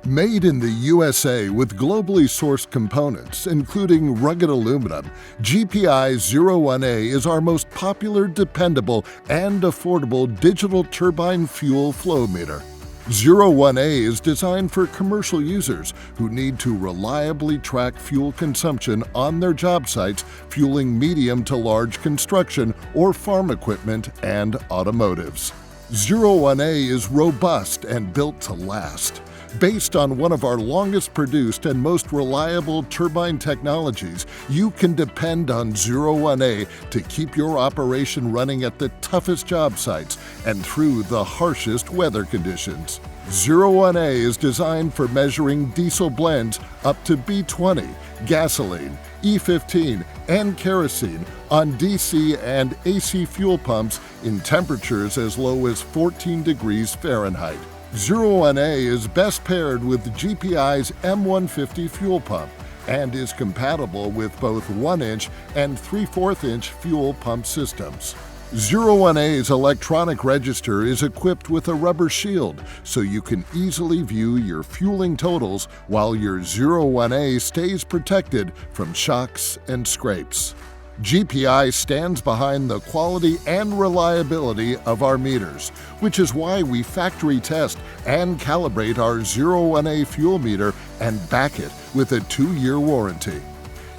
Made in the USA with globally sourced components, including rugged aluminum, GPI 01A is our most popular, dependable, and affordable digital turbine fuel flow meter. 01A is designed for commercial users who need to reliably track fuel consumption on their job sites, fueling medium to large construction or farm equipment and automotives. 01A is robust and built to last. Based on one of our longest produced and most reliable turbine technologies, you can depend on 01A to keep your operation running at the toughest job sites and through the harshest weather conditions. 01A is designed for measuring diesel blends up to B20, gasoline, E15, and kerosene on DC and AC fuel pumps in temperatures as low as 14 degrees Fahrenheit. 01A is best paired with GPI's M150 fuel pump and is compatible with both 1-inch and 3/4-inch fuel pump systems. 01A's electronic register is equipped with a rubber shield so you can easily view your fueling totals while your 01A stays protected from shocks and scrapes. GPI stands behind the quality and reliability of our meters, which is why we factory test and calibrate our 01A fuel meter and back it with a 2-year warranty.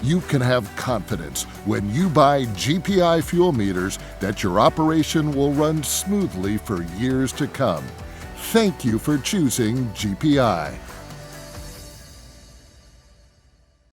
You can have confidence when you buy GPI fuel meters that your operation will run smoothly for years to come. Thank you for choosing GPI.